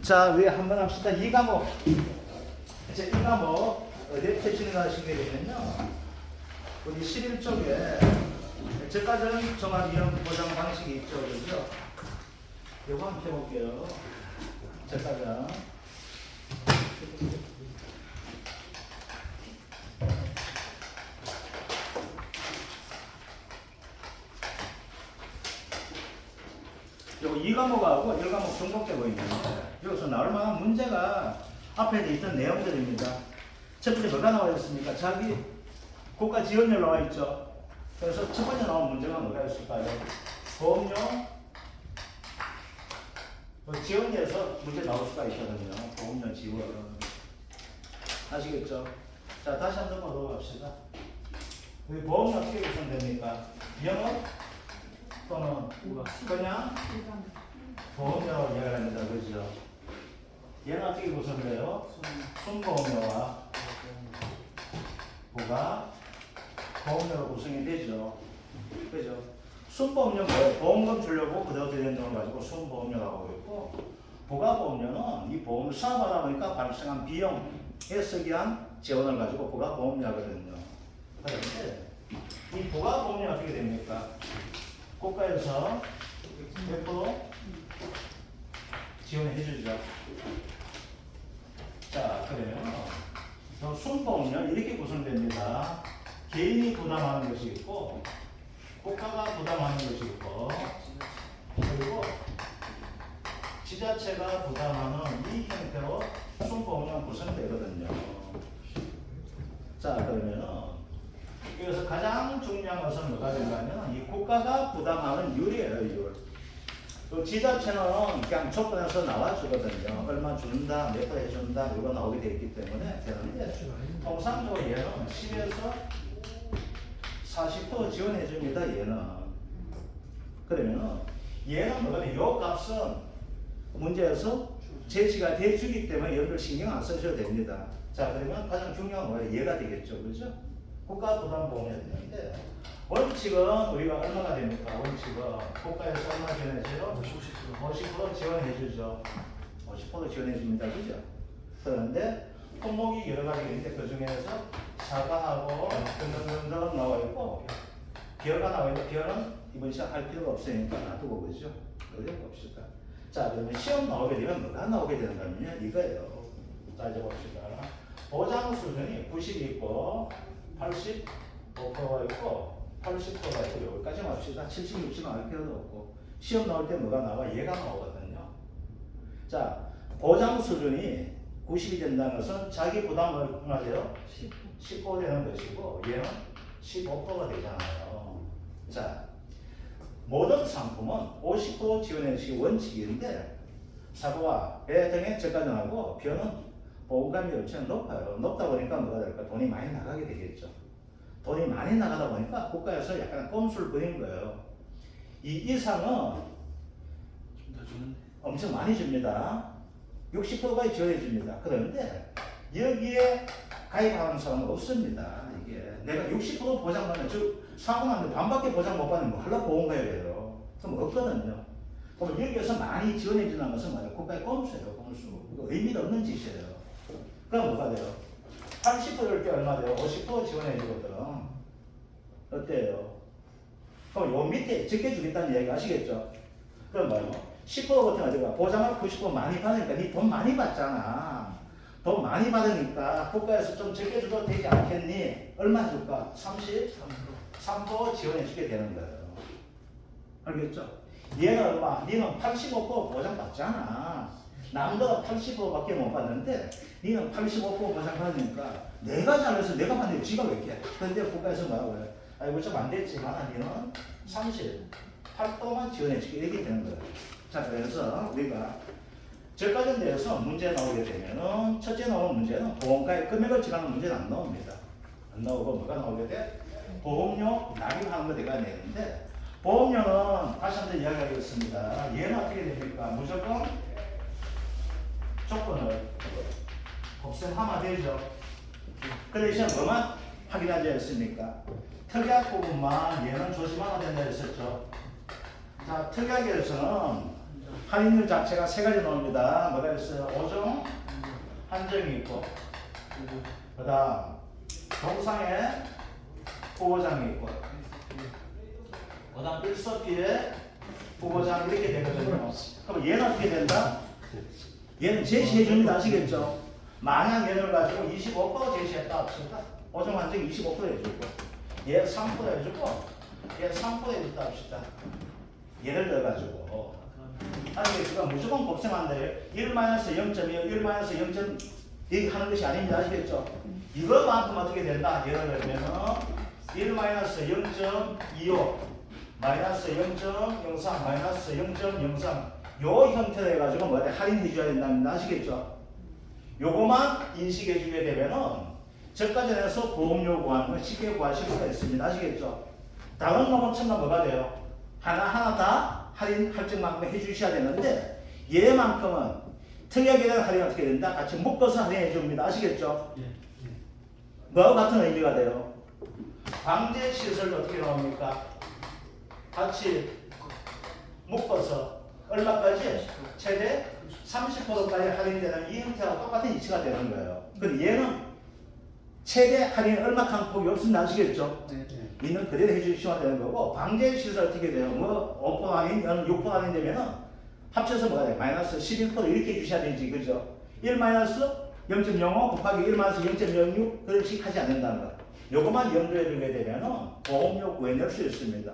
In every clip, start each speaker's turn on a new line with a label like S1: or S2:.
S1: 자, 우리 한번 합시다. 이 과목. 이제 이 과목 어디에 펼치는가 하시게 되면요. 우리 11쪽에 저가전 종합이형 보장 방식이 있죠. 그죠? 요거 한번 펴볼게요. 저가전. 요거 2과목하고 1과목 중복되고 있는데 여기서 나올 만한 문제가 앞에 돼 있던 내용들입니다. 첫 번째 뭐가 나와 있습니까? 자기 국가 지원율 나와 있죠. 그래서 첫 번째 나온 문제가 뭐가 있을까요? 보험료 지원에서 문제 나올 수가 있거든요. 보험료 지원. 아시겠죠? 자, 다시 한 번만 더 갑시다. 우리 보험료 어떻게 구성됩니까? 영업 또는 그냥 보험료라고 이야기를 합니다. 그죠? 얘는 어떻게 구성을 해요? 순보험료와 부가 보험료로 구성이 되죠. 그죠? 순보험료는 뭐예요? 보험금 주려고 그대로 드리는 돈을 가지고 순보험료라고 하고 있고, 부가보험료는 이 보험을 사업하다 보니까 발생한 비용에 쓰기 위한 재원을 가지고 부가보험료하거든요. 그런데 이 부가보험료 어떻게 됩니까? 국가에서 100% 지원해 주죠. 자, 그러면 순보험료 이렇게 구성됩니다. 개인이 부담하는 것이 있고, 국가가 부담하는 것이 있고, 그리고 지자체가 부담하는 이 형태로 순보험료는 구성되거든요. 자, 그러면 여기서 가장 중요한 것은 뭐가 된가하면 이 국가가 부담하는 율이에요, 율. 또 지자체는 그냥 조건에서 나와주거든요. 얼마 준다, 몇 번 해준다, 이거 나오게 돼 있기 때문에 되는데, 통상적으로 얘는 10에서 40% 지원해 줍니다, 얘는. 그러면 얘는 뭐냐면 요 값은 문제에서 제시가 돼 주기 때문에 여러분들 신경 안 쓰셔도 됩니다. 자, 그러면 가장 중요한 건 뭐예요? 얘가 되겠죠, 그죠? 국가 부담 보험이 되는데, 원칙은 우리가 얼마나 됩니까? 원칙은 국가에서 얼마 지원해줘요? 50% 지원해주죠. 50% 지원해줍니다. 그죠? 그런데 품목이 여러 가지가 있는데 그 중에서 사과하고 등등등등 나와 있고, 비어가 나와 있는데 비어는 이번 시간 할 필요가 없으니까 놔두고 그죠? 어디 봅시다. 자, 그러면 시험 나오게 되면 뭐가 나오게 되는가면요, 이거예요. 자, 이제 봅시다. 보장 수준이 90이 있고 85%가 있고 80%가 있고 여기까지 합시다. 70, 60은 할 필요도 없고, 시험 나올 때 뭐가 나와? 얘가 나오거든요. 자, 보장 수준이 90이 된다는 것은 자기 부담을 얼마 돼요? 15 되는 것이고 얘는 15%가 되잖아요. 자, 모든 상품은 50% 지원해 주시 원칙인데, 사고와 배 등의 저가전하고 비용은 보험감이 엄청 높아요. 높다 보니까 뭐가 될까? 돈이 많이 나가게 되겠죠. 돈이 많이 나가다 보니까 국가에서 약간 꼼수를 부린 거예요. 이 이상은 엄청 많이 줍니다. 60%까지 지원해 줍니다. 그런데 여기에 가입하는 사람은 없습니다. 이게 내가 60% 보장받는, 즉 사고 나는데 반밖에 보장 못 받는 뭐 하려고 보험 가입해요. 그럼 없거든요. 그럼 여기에서 많이 지원해 주는 것은 뭐예요? 국가의 꼼수예요. 꼼수. 이거 의미도 없는 짓이에요. 그럼 뭐가 돼요? 80%일 때 얼마 돼요? 50% 지원해 주거든. 어때요? 그럼 요 밑에 적게 주겠다는 얘기 아시겠죠? 그럼 뭐예요? 10% 같은 가지고 보장을 90% 많이 받으니까 니 돈 많이 받잖아. 돈 많이 받으니까 국가에서 좀 적게 줘도 되지 않겠니? 얼마 줄까? 33% 지원해 주게 되는 거예요. 알겠죠? 얘는 얼마? 니는 85% 보장 받잖아. 남들은 80%밖에 못 받는데 니는 85% 보장 받으니까 내가 잘해서 내가 받는데 지가 왜 이렇게? 그런데 국가에서 뭐라고 해요? 아이고 좀 안 됐지만 니는 38%만 지원해 주게 이렇게 되는 거예요. 자, 그래서 우리가 저가전 대해서 문제 나오게 되면은 첫째 나오는 문제는 보험가입 금액을 정하는 문제는 안 나옵니다. 안 나오고 뭐가 나오게 돼? 보험료 납입하는 거 내가 내는데, 보험료는 다시 한번 이야기하겠습니다. 얘는 어떻게 됩니까? 무조건 조건을 곱셈하면 되죠. 그 대신 뭐만 확인하지 않습니까? 특약 부분만 얘는 조심하면 된다 했었죠. 자, 특약에서는 할인율 자체가 세 가지 나옵니다. 뭐가 있어요? 5종, 한정이 있고, 그 다음 동상에 후보장이 있고, 그 다음 1서피에 후보장 이렇게 되거든요. 그럼 얘는 어떻게 된다? 얘는 제시해 줍니다. 아시겠죠? 만약 얘를 가지고 25% 제시했다 합시다. 5종 한정 25% 해주고, 얘 3% 해주고, 얘 3% 해줬다 합시다. 예를 들어가지고 아시겠죠? 무조건 곱셈한데 1-0.2, 1-0.2 하는 것이 아닙니다. 아시겠죠? 이것만큼 어떻게 된다? 예를 들면 1-0.25 마이너스 0.03 마이너스 0.03 요 형태로 해가지고 뭐래 할인해 줘야 된답니다. 아시겠죠? 요거만 인식해 주게 되면은 저가전에서 보험료 구하는 걸 쉽게 구하실 수가 있습니다. 아시겠죠? 다른 놈은 처음 뭐가 돼요? 하나하나 다 할인 할증만큼 해주셔야 되는데 얘만큼은 특약에 대한 할인 어떻게 된다? 같이 묶어서 할인해 줍니다. 아시겠죠? 뭐와 같은 의미가 돼요? 방제 시설도 어떻게 나옵니까? 같이 묶어서 얼마까지? 최대 30%까지 할인되는 이 형태와 똑같은 이치가 되는 거예요. 근데 얘는 최대 할인 얼마큼 폭이 없습니다. 아시겠죠? 있는 그대로 해주시면 되는 거고, 방제 시설 어떻게 돼요? 뭐 5% 할인, 6% 할인 되면은 합쳐서 뭐가 돼요? 마이너스 11% 이렇게 해주셔야 되지, 그죠? 1-0.05 곱하기 1-0.06 그런 식 하지 않는다는 거. 요것만 염두에 두게 되면은 보험료 구해낼 수 있습니다.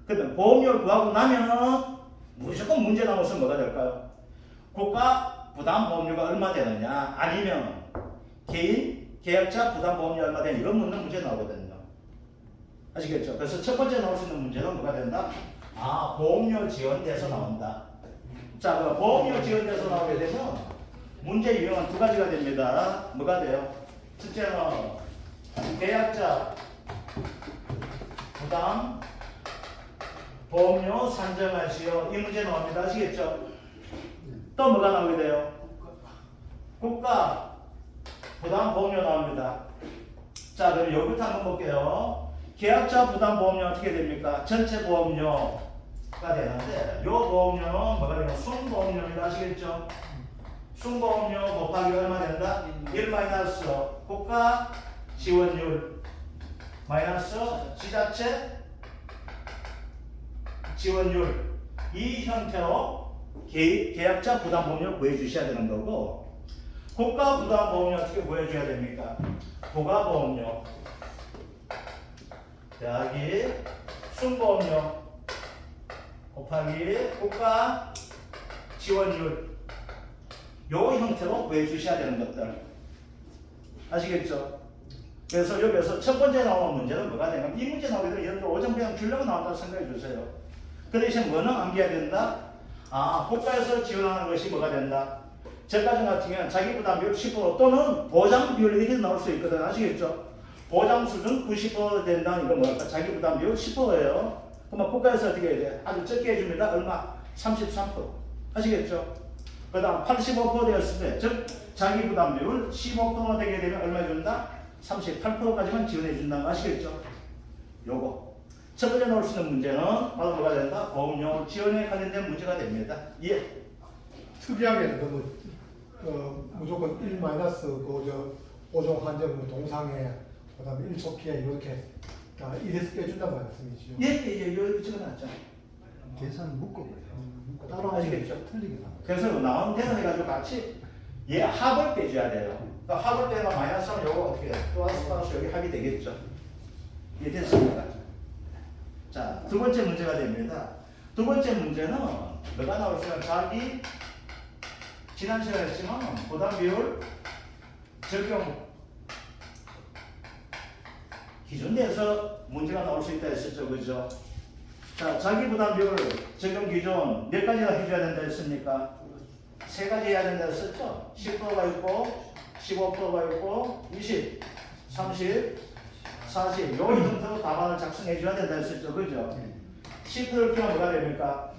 S1: 그러면 보험료를 구하고 나면은 무조건 문제 나와서 뭐가 될까요? 국가 부담 보험료가 얼마 되느냐, 아니면 개인 계약자 부담 보험료 얼마 되느냐, 이런 묻는 문제 나오거든요. 아시겠죠? 그래서 첫 번째 나올 수 있는 문제는 뭐가 된다? 아, 보험료 지원돼서 나온다. 자, 그 보험료 지원돼서 나오게 되면 문제 유형은 두 가지가 됩니다. 뭐가 돼요? 첫째는 계약자 부담 보험료 산정하시오. 이 문제 나옵니다. 아시겠죠? 또 뭐가 나오게 돼요? 국가 부담 보험료 나옵니다. 자, 그럼 여기부터 한번 볼게요. 계약자 부담 보험료 어떻게 됩니까? 전체 보험료가 되는데, 요 보험료는 뭐가 되냐? 순보험료입니다. 아시겠죠? 순보험료 곱하기 얼마 된다? 1 마이너스 국가 지원율 마이너스 지자체 지원율, 이 형태로 계약자 부담 보험료 구해 주셔야 되는 거고, 국가 부담 보험료 어떻게 구해 줘야 됩니까? 부가 보험료 더하기 순보험료 곱하기 국가 지원율, 요 형태로 구해 주셔야 되는 것들 아시겠죠? 그래서 여기서 첫 번째 나오는 문제는 뭐가 되냐면, 이 문제 나오게 되면 예를 들어 5점 그냥 주려고 나온다고 생각해 주세요. 그 대신 뭐는 암기해야 된다? 아, 국가에서 지원하는 것이 뭐가 된다? 저가전 같은 경우는 자기 부담 비율 10% 또는 보장 비율 이렇게 나올 수 있거든. 아시겠죠? 보장 수준 90% 된다는 이거 뭐랄까? 자기 부담 비율 10%예요. 그러면 국가에서 어떻게 해야 돼? 아주 적게 해줍니다. 얼마? 33%. 아시겠죠? 그 다음 85% 되었을 때, 즉 자기 부담 비율 15% 되게 되면 얼마 준다? 38%까지만 지원해 준다는 거 아시겠죠? 요거. 첫 번째 나올 수 있는 문제는 바로 뭐가 된다? 보험료 지원에 관련된 문제가 됩니다. 예.
S2: 특이하게 너무 무조건 1 마이너스 그 5종 한정 동상에 그다음에 1초 피해 이렇게 다 이래서 빼준다는 말씀이시죠?
S1: 예, 여기 적어놨죠.
S2: 계산 묶어버려요.
S1: 따로 하시겠죠?
S2: 틀리게 나와요.
S1: 그래서 나온 대로 해가지고 같이 얘 합을 빼줘야 돼요. 그러니까 합을 빼면 마이너스하면 요거 어떻게 해요? 플러스 여기 합이 되겠죠. 예, 됐습니다. 자, 두 번째 문제가 됩니다. 두 번째 문제는 뭐가 나올까요? 자기 지난 시간에 했지만 부담 비율 적용 기준 내에서 문제가 나올 수 있다 했었죠. 그죠? 자, 자기 부담 비율 적용 기준 몇 가지나 해줘야 된다 했습니까? 세 가지 해야 된다 했었죠. 10%가 있고 15%가 있고 20, 30, 40 요 형태로 답안을 작성해 줘야 된다 했었죠. 그죠? 10%를 피면 뭐가 됩니까?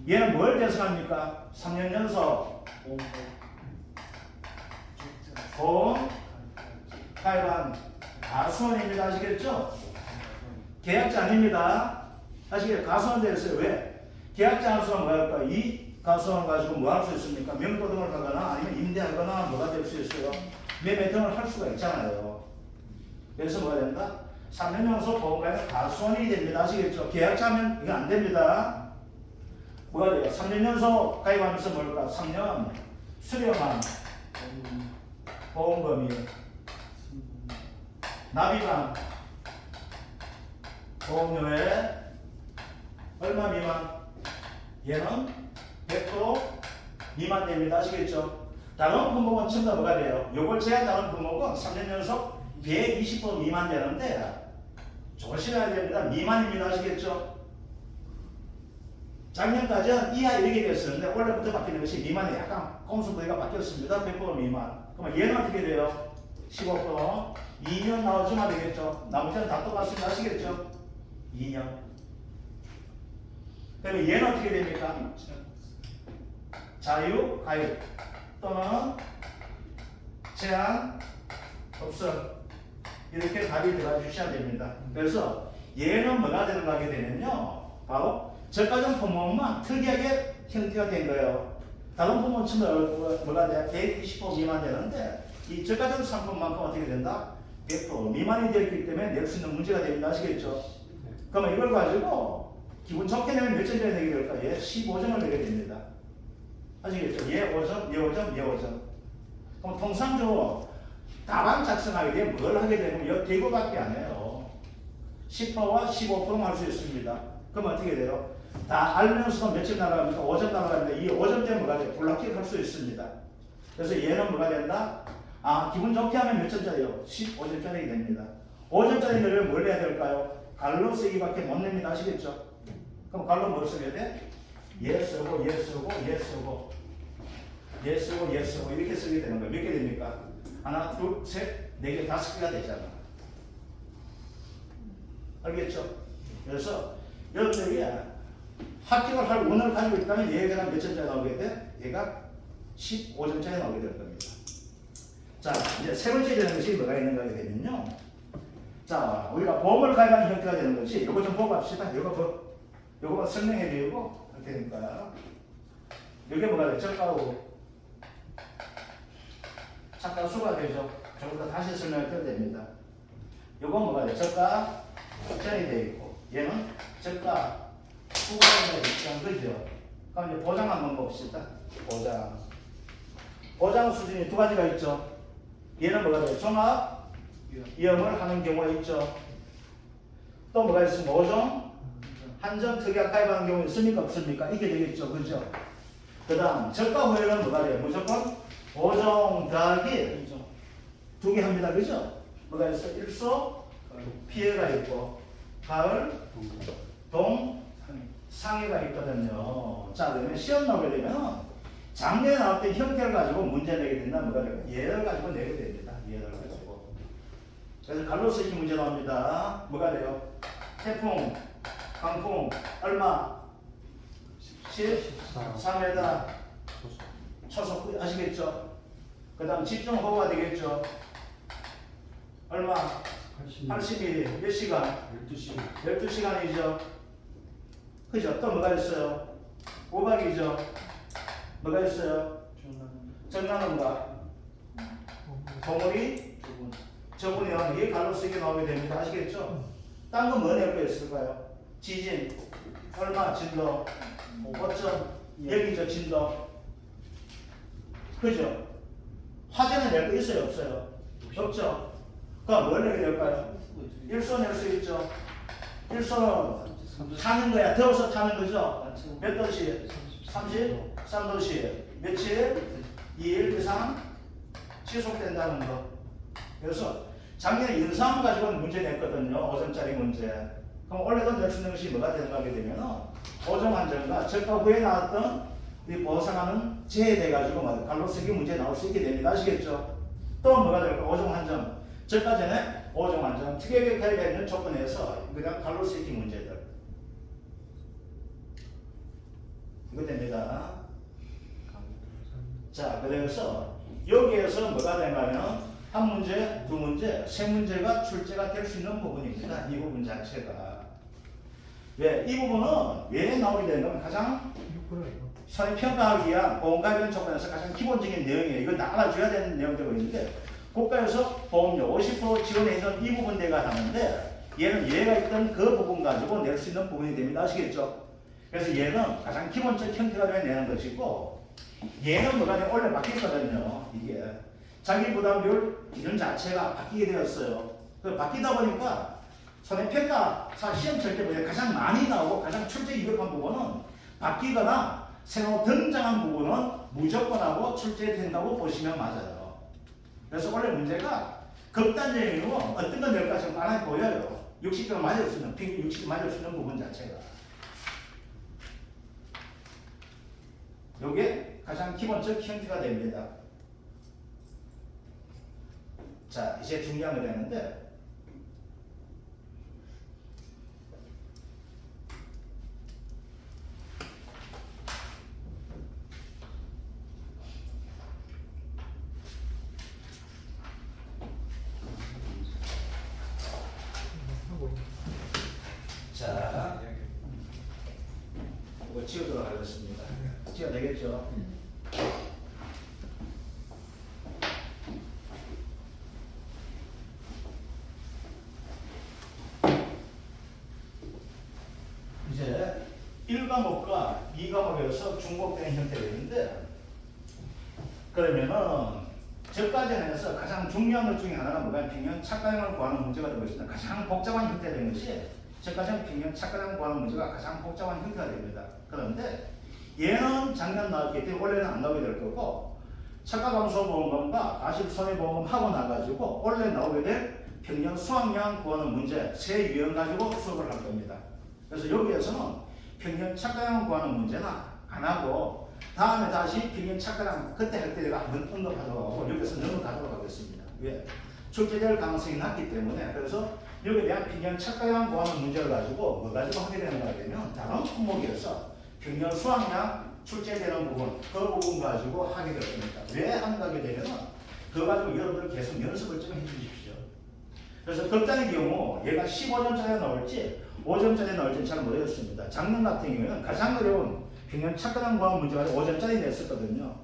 S1: 얘는 뭘 계산합니까? 3년 연속 보험 가입한 가수원입니다. 아시겠죠? 계약자 아닙니다. 아시겠죠? 가수원 되었어요. 왜? 계약자 한 수는 뭐랄까? 이 가수원 가지고 뭐 할 수 있습니까? 명도등을 하거나 아니면 임대하거나 뭐가 될 수 있어요? 매매 등을 할 수가 있잖아요. 그래서 뭐가 된다? 3년 연속 보험가액은 가수원이 됩니다. 아시겠죠? 계약자면 이거 안 됩니다. 뭐가 돼요? 3년 연속 가입하면서 뭘까? 3년 수령한 보험금이 납입한 보험료에 얼마 미만? 얘는 100% 미만 됩니다. 아시겠죠? 다른 품목은 전부 다 뭐가 돼요? 요걸 제한하는 품목은 3년 연속 120% 미만 되는데 조심해야 됩니다. 미만입니다. 아시겠죠? 작년까지는 이하 이렇게 됐었는데 올해부터 바뀌는 것이 미만에 약간 공수 부위가 바뀌었습니다. 100% 미만. 그러면 얘는 어떻게 돼요? 15%. 2년 나오지만 되겠죠? 나머지는 다 똑같습니다. 아시겠죠? 2년. 그러면 얘는 어떻게 됩니까? 자유, 가입 또는 제한, 없음 이렇게 답이 들어가 주셔야 됩니다. 그래서 얘는 뭐가 들어가게 되면요, 바로 저가정 품목만 특이하게 형태가 된 거예요. 다른 품목은 처음에 뭐가 돼? 120% 미만 되는데 이 저가정 상품만큼 어떻게 된다? 100% 미만이 되었기 때문에 낼 수 있는 문제가 됩니다. 아시겠죠? 그러면 이걸 가지고 기분 좋게 내면 몇 점짜리 내게 될까? 얘 15점을 내게 됩니다. 아시겠죠? 얘 5점, 얘 5점, 얘 5점. 그럼 통상적으로 답안 작성하게 되면 뭘 하게 되면 이 대고밖에 안 해요. 10%와 15%만 할 수 있습니다. 그럼 어떻게 돼요? 다 알면서도 몇점 나가갑니까? 5점 나가는데 이 5점 때문에 뭐가 돼요? 불락킥 할 수 있습니다. 그래서 얘는 뭐가 된다? 아, 기분 좋게 하면 몇 점짜리요? 15점짜리 됩니다. 5점짜리 내려면 뭘 해야 될까요? 갈로 쓰기밖에 못 냅니다. 아시겠죠? 그럼 갈로 뭘 써야 돼? 얘 쓰고, 얘 쓰고, 얘 쓰고, 얘 쓰고, 얘 쓰고 이렇게 쓰게 되는 거예요. 몇 개 됩니까? 하나, 둘, 셋, 네 개, 5개가 되잖아. 알겠죠? 그래서 여러분들이 합격을 할 운을 가지고 있다면 얘가 몇 점짜리 나오게 돼? 얘가 15점짜리 나오게 될 겁니다. 자, 이제 세 번째 되는 것이 뭐가 있는가 하게 되면요. 자, 우리가 보험을 가입하는 형태가 되는 것이 이거 좀 보고 합시다. 이거 설명해 드리고 할 테니까. 이게 뭐가 돼? 저가고 잠깐 수가 되죠. 조금 더 다시 설명을 드려야 됩니다. 이건 뭐가 돼? 저가 전이 되어 있고 얘는 저가 후가가 있는 거죠. 그럼 이제 보장 한번 봅시다. 보장 수준이 두 가지가 있죠. 얘는 뭐가 돼요? 종합 위험을 하는 경우가 있죠. 또 뭐가 있습니까? 5종 한정 특약 가입하는 경우 있습니까? 없습니까? 이게 되겠죠. 그죠? 그 다음 저가 후에는 뭐가 돼요? 무조건 5종 더하기 2개 합니다. 그죠? 뭐가 있어? 일소 피해가 있고 가을 동 상해가 있거든요. 자, 그러면 시험 나오게 되면 작년에 나왔던 형태를 가지고 문제 내게 된다. 뭐가 돼요? 얘를 가지고 내게 됩니다. 얘를 가지고. 그래서 갈로 쓰기 문제 나옵니다. 뭐가 돼요? 태풍, 강풍, 얼마? 14m 초속 아시겠죠? 그 다음 집중호우가 되겠죠? 얼마? 80mm 몇 시간? 12시간이죠. 그죠? 또 뭐가 있어요? 5박이죠. 뭐가 있어요? 전나는가? 동물이 저분이요. 이게 갈로 쓰기 나오게 됩니다. 아시겠죠? 딴 거 뭐 낼 거 있을까요? 지진, 얼마, 진도, 5점, 여기죠, 진도. 그죠? 화재는 낼 거 있어요, 없어요? 없죠? 그럼 뭘 내게 될까요? 일소 낼 수 있죠. 일소는 타는 거야. 더워서 타는 거죠. 몇 도시? 33도시. 며칠? 2일 이상 지속된다는 거. 그래서 작년에 인삼 가지고는 문제 냈거든요. 5점짜리 문제. 그럼 올해도 낼 수 있는 것이 뭐가 되는가 하게 되면 5점 한정과 저가 후에 나왔던 이 보상하는 제외돼가지고 갈로 쓰기 문제 나올 수 있게 됩니다. 아시겠죠? 또 뭐가 될까? 5점 한정. 저가 전에 5점 한정. 특약에 가입해 있는 조건에서 그냥 갈로 쓰기 문제들. 이거 됩니다. 자, 그래서 여기에서 뭐가 되냐면 한 문제, 두 문제, 세 문제가 출제가 될 수 있는 부분입니다. 이 부분 자체가. 왜? 이 부분은 왜 나오게 되는 건 가장
S2: 그래.
S1: 손해평가하기 위한 보험가입 조건에서 가장 기본적인 내용이에요. 이걸 다 알아줘야 되는 내용들이 있는데 국가에서 보험료 50% 지원해준 이 부분 내가 하는데 얘는 얘가 있던 그 부분 가지고 낼 수 있는 부분이 됩니다. 아시겠죠? 그래서 얘는 가장 기본적 형태가 되어 내는 것이고 얘는 뭐가 되면 원래 바뀌었거든요. 이게 자기 부담률 기준 자체가 바뀌게 되었어요. 그 바뀌다 보니까 손해평가사 시험 칠 때 가장 많이 나오고 가장 출제 유력한 부분은 바뀌거나 새로 등장한 부분은 무조건하고 출제된다고 보시면 맞아요. 그래서 원래 문제가 극단적으로 어떤 건 낼까 좀 많아 보여요. 60점 맞을 수 있는, 평균 60점 맞을 수 있는 부분 자체가. 요게 가장 기본적 형태가 됩니다. 자, 이제 중요한 거 되는데 자, 이거 지우도록 하겠습니다. 지워 되겠죠? 이제 1과목과 2과목에서 중복되는 형태가 있는데 그러면은 저까지는 가장 중요한 것 중에 하나가 뭐가 평균 착가량을 구하는 문제가 되고 있습니다. 가장 복잡한 형태가 된 것이 저까지는 평균 착가량을 구하는 문제가 가장 복잡한 형태가 됩니다. 그런데 얘는 작년 나왔기 때문에 올해는 안 나오게 될 거고 착가감소보험금과 가십손해보험금 하고 나가지고 올해 나오게 될 평년 수확량 구하는 문제 세 유형 가지고 수업을 할 겁니다. 그래서 여기에서는 평년 착가량 구하는 문제는 안 하고 다음에 다시 평년 착가량 그때 할 때 내가 한번 언급하도록 하고 여기서 넘어가도록 하겠습니다. 왜? 출제될 가능성이 낮기 때문에 그래서 여기에 대한 평년 착가량 구하는 문제를 가지고 뭐 가지고 하게 되는가 하면 다른 품목에서 평년 수확량 출제되는 부분 그 부분 가지고 하게 될 겁니다. 왜 한다고 하게 되면 그거 가지고 여러분들 계속 연습을 좀 해주십시오. 그래서 극단의 경우 얘가 15점짜리 나올지 5점짜리 나올지는 잘 모르겠습니다. 작년 같은 경우에는 가장 어려운 평년 착가량 구하는 문제가 5점짜리 냈었거든요.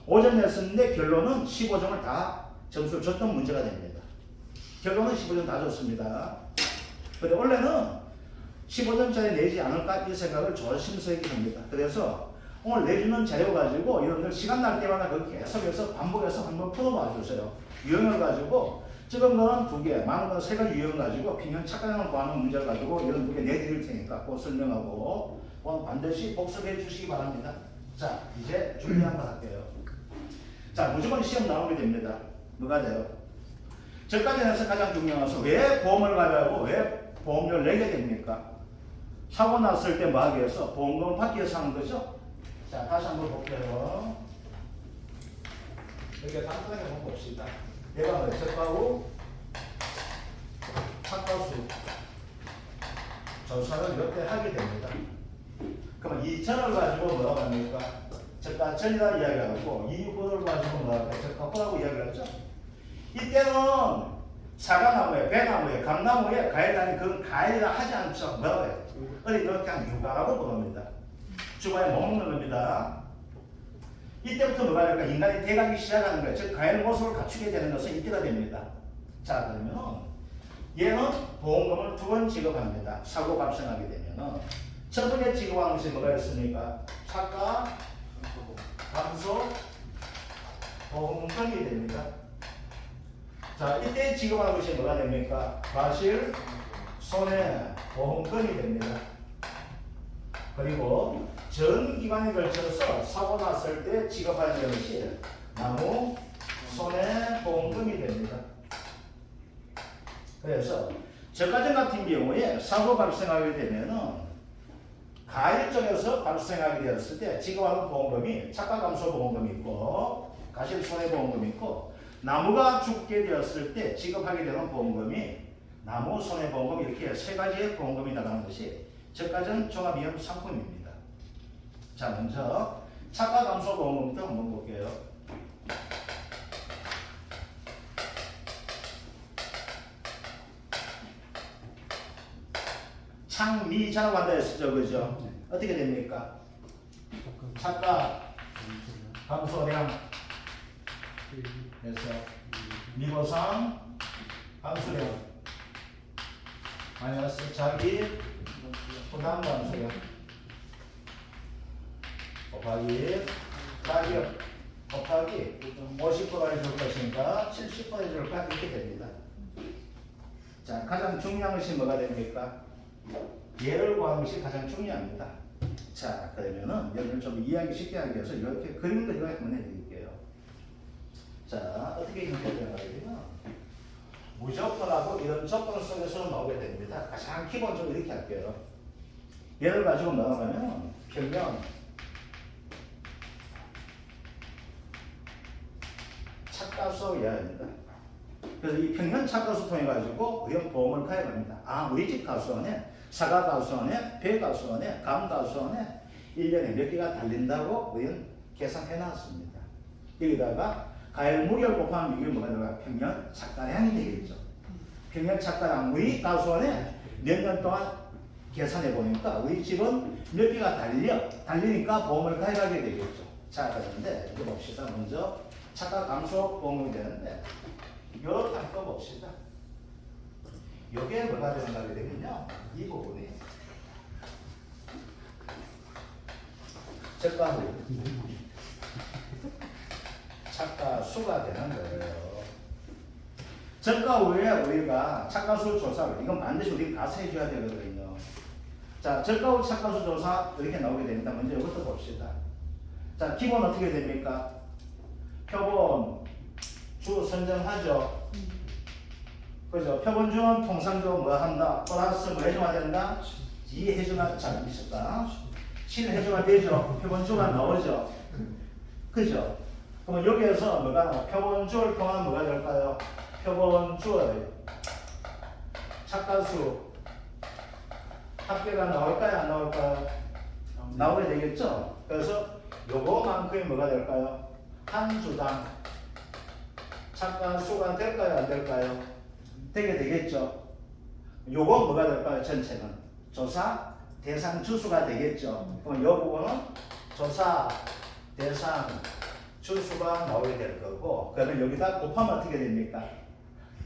S1: 5점 냈었는데 결론은 15점을 다 점수를 줬던 문제가 됩니다. 결론은 15점 다 줬습니다. 근데 원래는 15점짜리 내지 않을까 이 생각을 조심스럽게 합니다. 그래서 오늘 내주는 자료 가지고 여러분들 시간 날 때마다 그걸 계속해서 반복해서 한번 풀어봐 주세요. 유형을 가지고 적은 거는 2개, 많은 거는 3가지 유형을 가지고 평균 착가량을 구하는 문제를 가지고 이런 2개 내드릴 테니까 그 설명하고 반드시 복습해 주시기 바랍니다. 자, 이제 준비한 거 할게요. 자, 무조건 시험 나오게 됩니다. 뭐가 돼요? 저까지 해서 가장 중요한 것은 왜 보험을 가져가고 왜 보험료를 내게 됩니까? 사고 났을 때 뭐 하기 위해서 보험금을 받기 위해서 하는 거죠? 자, 다시 한번 볼게요. 이렇게 간단하게 한번 봅시다. 얘가 뭐예요? 적가후, 착가수, 조사를 이렇게 하게 됩니다. 그러면 2천을 가지고 뭐라고 합니까? 적가전이라 이야기하고 2후를 가지고 뭐라고 할까요? 적가후라고 이야기를 하죠. 이때는 사과나무에, 배나무에, 감나무에 가해라니 그건 가해라 하지 않죠. 뭐라고 해요? 어디 그냥 육아라고 부릅니다. 주말에 먹는 겁니다. 이때부터 뭐가 될까? 인간이 돼가기 시작하는 거예요. 즉 가해의 모습을 갖추게 되는 것은 이때가 됩니다. 자, 그러면 얘는 보험금을 2번 지급합니다. 사고 발생하게 되면 첫 번째 지급하는 것이 뭐가 있습니까? 착가, 감소, 보험금이 됩니다. 자, 이때 지급하는 것이 뭐가 됩니까? 과실, 손해, 보험금이 됩니다. 그리고 전 기간에 걸쳐서 사고 났을 때 지급하는 것이 나무, 손해, 보험금이 됩니다. 그래서 저가전 같은 경우에 사고 발생하게 되면은 가해 쪽에서 발생하게 되었을 때 지급하는 보험금이 착가감소보험금이 있고 가실손해보험금이 있고 나무가 죽게 되었을 때 지급하게 되는 보험금이 나무, 손해보험금 이렇게 3가지의 보험금이 나가는 것이 저가전 종합위험 상품입니다. 자, 먼저 착가감소보험금부터 한번 볼게요. 상미자라고 한다 했었죠, 그죠? 어떻게 됩니까? 착각 감소량 그래서 미고상 감소량 마이너스 자기 부담 감소량 곱하기 가격 곱하기 50%를 줄 것인가 70%를 줄까 이렇게 됩니다. 자, 가장 중요한 것이 뭐가 됩니까? 예를 구하는 것이 가장 중요합니다. 자, 그러면은 여러분 좀 이해하기 쉽게 하기 위해서 이렇게 그림 그리고 한번 해드릴게요. 자, 어떻게 형성되는 거예요? 무조건하고 이런 조건 속에서 나오게 됩니다. 가장 기본적으로 이렇게 할게요. 얘를 가지고 나가면 평면 착가수 이하입니다. 그래서 이 평면 착가수 통해 가지고 우리는 보험을 가입합니다. 아, 우리 집 가수 안에 사과 가수 안에 배 가수 안에 감 가수 안에 1년에 몇 개가 달린다고 우리는 계산해 놨습니다. 여기다가 가열 무게를 곱하면 이게 뭐가 들어가? 평면 착가량이 되겠죠. 평면 착가량 우리 가수 안에 몇 년 동안 계산해 보니까 우리 집은 몇 개가 달리니까 보험을 가입하게 되겠죠. 자, 그런데 이제 봅시다. 먼저 착가 감소 보험이 되는데 요 단거 봅시다. 요게 뭐가 되는가 되면요. 이 부분이 저가 후 착가 수가 되는 거예요. 저가 후에 우리가 착가수 조사를 이건 반드시 우리가 가서 해줘야 되거든요. 자, 저가 후 착가수 조사 이렇게 나오게 됩니다. 먼저 이것도 봅시다. 자, 기본 어떻게 됩니까? 표본 주 선정하죠. 그죠? 표본주는 통상적으로 뭐 한다? 플러스 뭐 해줘야 된다? 2 해줘야 잘 미쳤다. 7 해줘야 되죠. 표본주가 나오죠. 그죠? 그러면 여기에서 뭐가 표본주를 통한 뭐가 될까요? 표본주의 착가수 합계가 나올까요? 안 나올까요? 나오게 되겠죠? 그래서 요거만큼이 뭐가 될까요? 한 주당 착가수가 될까요? 안 될까요? 되게 되겠죠? 요거 뭐가 될까요? 전체는 조사 대상 주수가 되겠죠? 그럼 요 부분은 조사 대상 주수가 나오게 될 거고, 그러면 여기다 곱하면 어떻게 됩니까?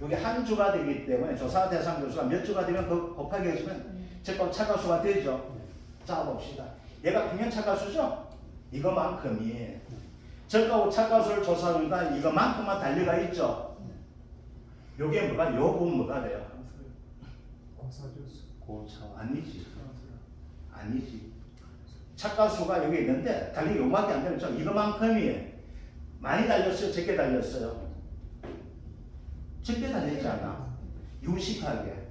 S1: 여기 한 주가 되기 때문에 조사 대상 주수가 몇 주가 되면 그 곱하기 해주면 제법 착가수가 되죠? 자, 봅시다. 얘가 평면 착가수죠? 이거만큼이 저가 후 착가수를 조사하니까 이거만큼만 달리가 있죠? 요게 뭐가, 요 부분 뭐가 돼요? 고차. 아니지. 아니지. 착가수가 여기 있는데 달리기 요밖에 안 되죠? 이거만큼이 많이 달렸어요? 적게 달렸어요? 적게 달리지 않아. 유식하게.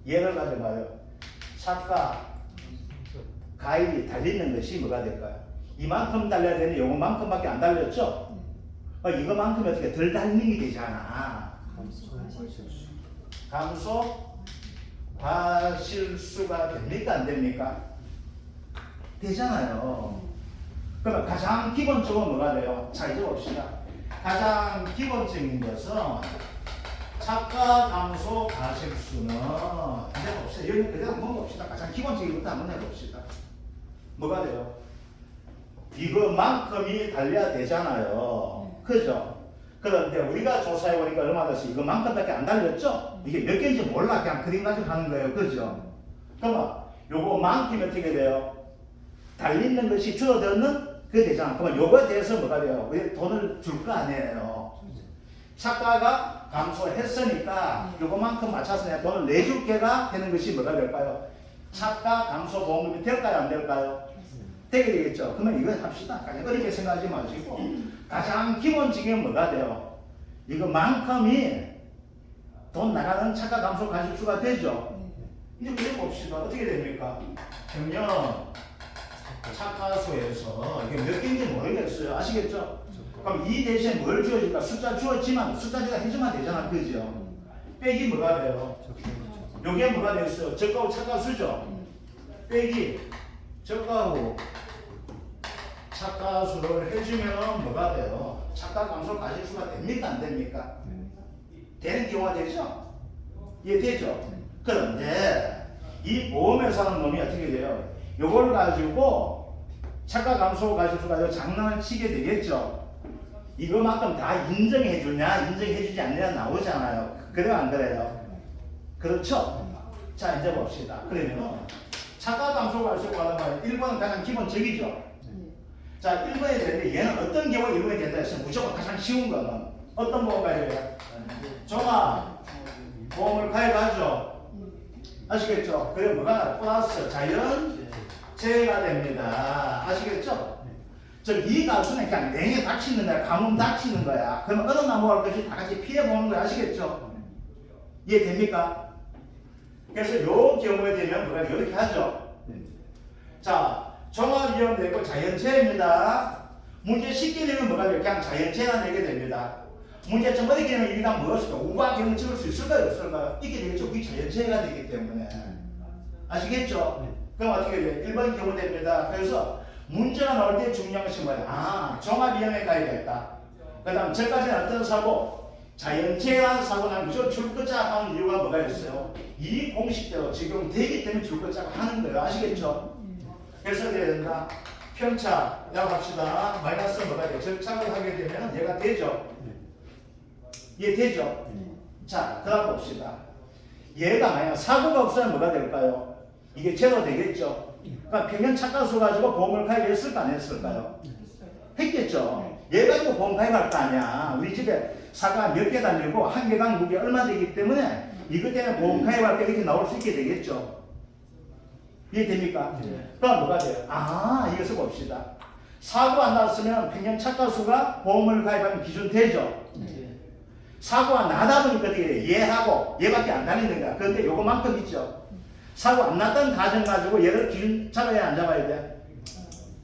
S1: 예를 가져봐요. 착가, 가입이 달리는 것이 뭐가 될까요? 이만큼 달려야 되는데 요거만큼밖에 안 달렸죠? 이거만큼 어떻게 덜 달리게 되잖아. 감소 과실수가 됩니까? 안 됩니까? 되잖아요. 그러면 가장 기본적으로 뭐가 돼요? 자, 이제 봅시다. 가장 기본적인 것은 착가 감소 과실수는 이제 봅시다. 여기 그대로 한번 봅시다. 가장 기본적인 것부터 한번 해봅시다. 뭐가 돼요? 이거만큼이 달려야 되잖아요. 그죠? 그런데 우리가 조사해보니까 얼마 됐어? 이거만큼밖에 안 달렸죠? 이게 몇 개인지 몰라. 그냥 그림 가지고 하는 거예요. 그죠? 그러면 요거만큼이 어떻게 돼요? 달리는 것이 줄어드는 그게 되잖아. 그러면 요거에 대해서 뭐가 돼요? 우리 돈을 줄 거 아니에요. 착가가 감소했으니까 요거만큼 맞춰서 내가 돈을 내줄 게가 되는 것이 뭐가 될까요? 착가 감소 보험금이 될까요? 안 될까요? 되게 되겠죠. 그러면 이거 합시다. 가장 어렵게 생각하지 마시고 가장 기본적인 뭐가 돼요? 이거만큼이 돈 나가는 착가 감소 과실수가 되죠. 이제 그래 봅시다. 어떻게 됩니까? 평면 착가수에서 이게 몇 개인지 모르겠어요. 아시겠죠? 그럼 이 대신에 뭘 주어질까? 숫자 주었지만 숫자지가 해주면 되잖아. 그죠? 빼기 뭐가 돼요? 요게 뭐가 되겠어요? 저가 후 착가수죠? 빼기 저가 후 착가수를 해주면 뭐가 돼요? 착가 감소 과실수가 됩니까? 안 됩니까? 되는 경우가 되죠? 이해되죠? 그런데 이 보험회사는 놈이 어떻게 돼요? 요걸 가지고 차가 감소 가지고 장난을 치게 되겠죠. 이거만큼 다 인정해 주냐 인정해 주지 않느냐 나오잖아요. 그래요 안 그래요? 그렇죠? 자 이제 봅시다. 그러면은 차가 감소 가지고 1번은 가장 기본적이죠. 자 1번에 되는데 얘는 어떤 경우에 1번이 된다 했으면 무조건 가장 쉬운 거는 어떤 보험 가입해요? 종합 보험을 가입하죠. 아시겠죠? 그래 뭐가 나 플러스 자연재해가 됩니다. 아시겠죠? 이 가수는 그냥 냉에 닥치는 거야. 가뭄 닥치는 거야. 그러면 어느 나무할 것이 다 같이 피해보는 거야. 아시겠죠? 이해됩니까? 그래서 요 경우에 되면 뭐가 이렇게 하죠. 자, 종합위험되고 자연재해입니다. 문제 쉽게 내면 뭐가 돼요? 그냥 자연재해가 내게 됩니다. 문제점 어떻게 내면 일단 무엇일까? 우박경을 찍을 수 있을까요? 없을까요? 이게 되겠죠. 그게 자연재해가 되기 때문에. 아시겠죠? 그럼 어떻게 돼요? 1번 경우 됩니다. 그래서 문제가 나올 때 중요한 것이 뭐야? 아, 종합위험에 가입했다. 그 다음 저까지는 어떤 사고? 자연재해한 사고 나면 무조건 줄거짜고 하는 이유가 뭐가 있어요? 이 공식대로 적용되기 때문에 줄거짜고 하는 거예요. 아시겠죠? 그래서 돼야 된다. 편차라고 합시다. 마이너스 뭐가 돼요? 적착을 하게 되면 얘가 되죠? 얘 되죠? 자, 그럼 봅시다. 얘가 만약 사고가 없으면 뭐가 될까요? 이게 제로 되겠죠? 그러니까 평균 착가수 가지고 보험을 가입했을까 안 했을까요? 했겠죠? 얘 가지고 보험 가입할 거 아니야. 우리 집에 사과 몇 개 달리고 한 개당 무게 얼마 되기 때문에 이것 때문에 보험 가입할 때 이렇게 나올 수 있게 되겠죠? 이해됩니까? 그럼 뭐가 돼요? 아, 이것을 봅시다. 사고 안 났으면 평균 착가수가 보험을 가입하면 기준 되죠? 사고가 나다 보니까 어떻게 돼요? 얘하고 얘밖에 안 다니는 거야. 그런데 요거만큼 있죠? 사고 안 났다는 가정 가지고 얘를 기준 잡아야 안 잡아야 돼?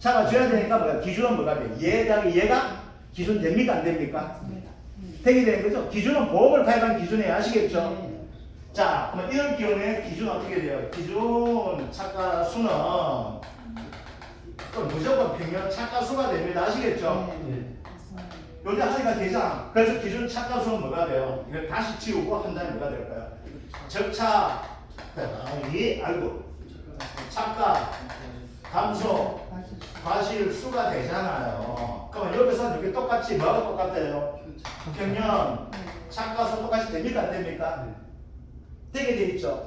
S1: 잡아줘야 되니까 뭐야? 기준은 뭐가 돼? 얘 더하기 얘가 기준 됩니까? 안 됩니까? 되게 되는 거죠? 기준은 보험을 가입한 기준이에요. 아시겠죠? 자, 그러면 이런 경우에 기준 어떻게 돼요? 기준 착가수는 무조건 평균 착가수가 됩니다. 아시겠죠? 요새 하니까 되잖아. 그래서 기준 착가수는 뭐가 돼요? 이걸 다시 지우고 한 다음에 뭐가 될까요? 적차 이 알고 착가 감소 과실수가 되잖아요. 그러면 여기서 이렇게 똑같이 뭐가 똑같아요? 평균 착가수 똑같이 됩니까? 안 됩니까? 되게 돼 있죠.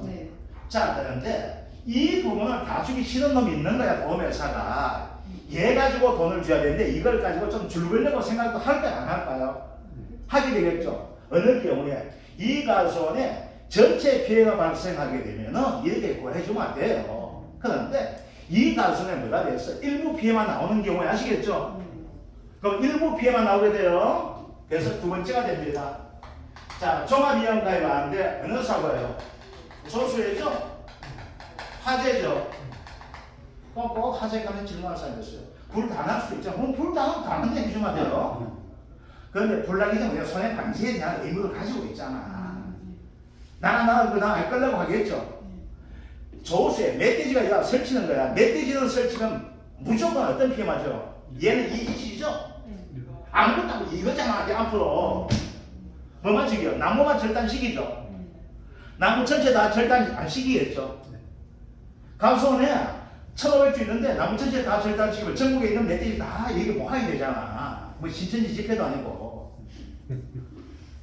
S1: 자, 그런데 이 부분을 다 주기 싫은 놈이 있는 거야. 보험회사가 얘 가지고 돈을 줘야 되는데 이걸 가지고 좀 줄거려고 생각도 할까요? 안 할까요? 하게 되겠죠. 어느 경우에 이 가수원에 전체 피해가 발생하게 되면은 이렇게 구해주면 안 돼요. 그런데 이 가수는 뭐가 됐어? 일부 피해만 나오는 경우에 아시겠죠? 그럼 일부 피해만 나오게 돼요. 그래서 두 번째가 됩니다. 자, 종합위험 가입하는데 어느 사고예요? 조수예죠? 화재죠? 그럼 꼭 화재 가면 질문할 사람이 있어요. 불 다 날 수 있죠. 그럼 불 다 나면 다른데 해주면 돼요. 그런데 불 나기 전에 손해 방지에 대한 의무를 가지고 있잖아. 나는 알 거라고 하겠죠. 조수에 멧돼지가 얘가 설치는 거야. 멧돼지는 설치면 무조건 어떤 피해만 줘? 얘는 이시죠? 아무것도 안 이거잖아. 앞으로 뭐만 시켜요? 나무만 절단시키죠. 나무 전체 다 절단 안 시키겠죠. 감소원에 1,500주 있는데 나무 전체 다 절단시키면 전국에 있는 멧돼지 다 이게 모아야 되잖아. 뭐 신천지 집회도 아니고.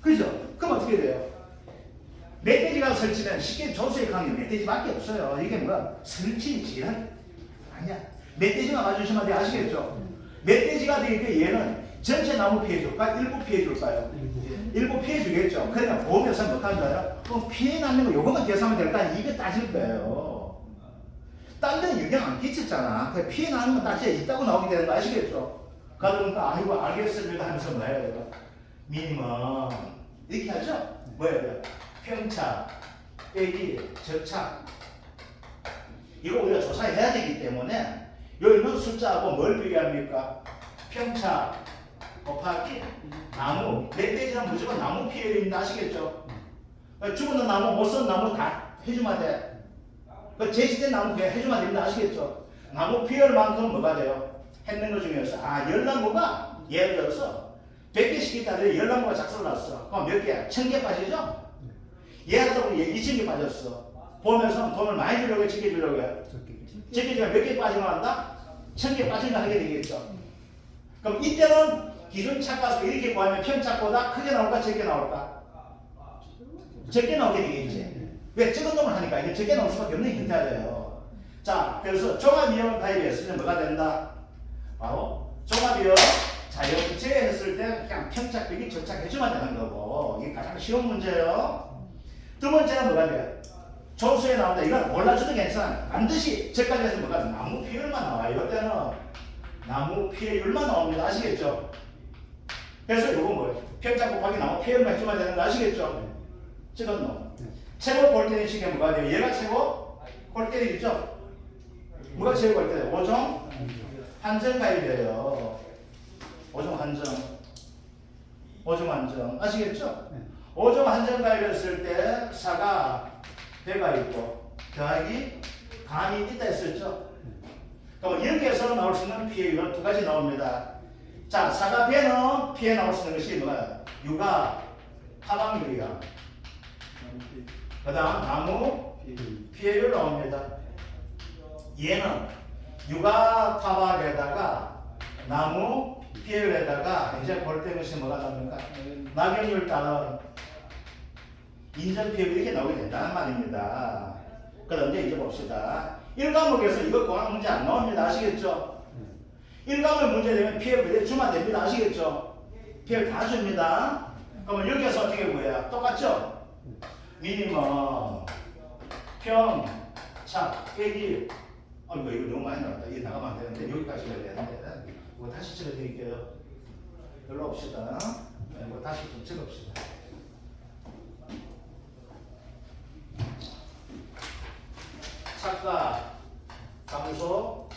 S1: 그죠? 그럼 어떻게 돼요? 멧돼지가 설치는 쉽게 조수에 가는 게 멧돼지밖에 없어요. 이게 뭐야? 설치 질환 아니야. 멧돼지만 가주시면 돼. 아시겠죠? 멧돼지가 되기 때문에 얘는 전체 나무 피해 줄까? 일부 피해 줄까요? 일부 피해 주겠죠. 그러니까 보험회사는 못한다요? 그럼 피해 나는 거 요것만 계산하면 될까? 이게 따질 거예요. 딴 데는 영향 안 끼쳤잖아. 그 피해 나는 건 따지에 있다고 나오게 되는 거 아시겠죠? 그러니까 아이고 알겠습니다 하면서 뭐 해야 돼요? 미니멈 이렇게 하죠? 뭐 해야 돼요? 편차 빼기 적차 이거 우리가 조사해야 되기 때문에 여기 있는 숫자하고 뭘 비교합니까? 편차 곱하기 나무 멧돼지는 무조건 나무 피해입니다. 아시겠죠? 죽은 나무 못 쓴 나무 다 해주면 돼. 제시된 나무 그냥 해주면 됩니다. 아시겠죠? 나무 피해만큼 뭐가 돼요? 했는 것 중에서 열나무가 예를 들어서 100개씩 있다는데 열나무가 작살났어. 그럼 몇 개? 1000개 빠지죠? 얘 하다 보니 2000개 빠졌어. 보면서 돈을 많이 주려고 지켜주려고 해. 지켜주면 몇 개 빠지면 한다? 1000개 빠지면 하게 되겠죠. 그럼 이때는 기준 착가수 이렇게 구하면 편착보다 크게 나올까 적게 나올까? 적게 나오게 되겠지. 왜? 적은 놈을 하니까 이게 적게 나올 수밖에 없는 형태가 돼요. 자, 그래서 종합이용 가입했으면 뭐가 된다? 바로 종합이용 자연체 했을 때 그냥 편착비기 적착해주면 되는 거고, 이게 가장 쉬운 문제예요. 두 번째는 뭐가 돼요? 조수에 나온다. 이건 몰라줘도 괜찮아. 반드시 저까지 해서 뭐가 돼? 나무 피율만 나와요. 이럴 때는 나무 피해율만 나옵니다. 아시겠죠? 그래서 이건 뭐예요? 편착 곱하기 나무 피해율만 해주면 되는 거 아시겠죠? 찍은 놈. 최고 골때리는 식이 뭐가 돼요? 얘가 최고 골때리죠? 뭐가 최고 골때리? 5종 한정 가입이에요. 5종 한정. 5종 한정. 아시겠죠? 5종 한정 가입했을 때 사가 배가 있고 더하기 감이 있다 했었죠? 그럼 여기에서 나올 수 있는 피해율은 두 가지 나옵니다. 자, 사가 배는 피해 나올 수 있는 것이 뭐야? 육아 하방률이야. 그 다음 나무 피해율 나옵니다. 얘는 육아 타박에다가 나무 피해율에다가 이제 볼 때 것이 뭐가 나옵니까? 낙엽률 따른 인정 피해율 이렇게 나오게 된다는 말입니다. 그런데 이제 봅시다. 1과목에서 이거 구하는 문제 안 나옵니다. 아시겠죠? 1과목 문제 되면 피해율 그대로 주면 됩니다. 아시겠죠? 피해율 다 줍니다. 그러면 여기에서 어떻게 구해요? 똑같죠? 미니멈 평착 빼기 이거 너무 많이 나왔다. 이게 나가면 안 되는데 여기까지 해야 되는데 이거 다시 찍어드릴게요. 열로 옵시다. 이거 다시 좀 찍읍시다. 착가 감소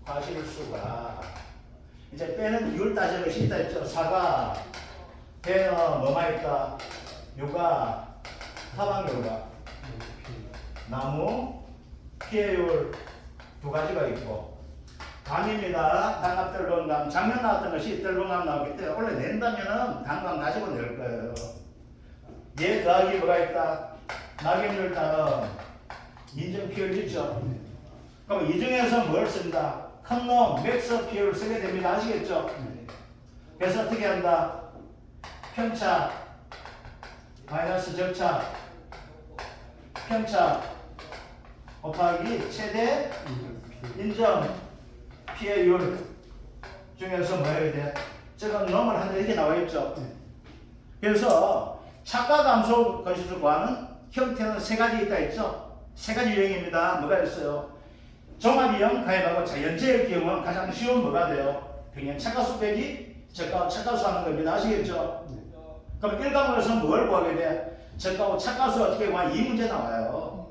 S1: 과실수가 이제 빼는 이율 따지는 것이 있다 했죠. 사가 배는 뭐만 있다? 육아 하방률과 나무 피해율 두 가지가 있고 감입니다. 단합 뜰봉감 작년 나왔던 것이 뜰봉감 나오기 때문에 원래 낸다면은 단감 가지고 낼 거예요. 얘 더하기 뭐가 있다? 낙엽률 따른 인정 피해율 있죠? 그럼 이 중에서 뭘 쓴다? 큰 놈 맥스 피해율을 쓰게 됩니다. 아시겠죠? 그래서 어떻게 한다? 편차 마이너스 적차 편차 곱하기 최대 인정 피해율 중에서 뭐 해야 돼? 적은 놈을 한다 이렇게 나와 있죠. 그래서 착가 감소 건수를 구하는 형태는 세 가지 있다 했죠. 세 가지 유형입니다. 뭐가 있어요? 종합이형 가입하고 자연체의 경우는 가장 쉬운 뭐가 돼요? 평행 착가수 빼기 적가후 착가수 하는 겁니다. 아시겠죠? 그럼 1과목에서 뭘 구하게 돼? 적가후 착가수 어떻게 구하냐? 이 문제 나와요.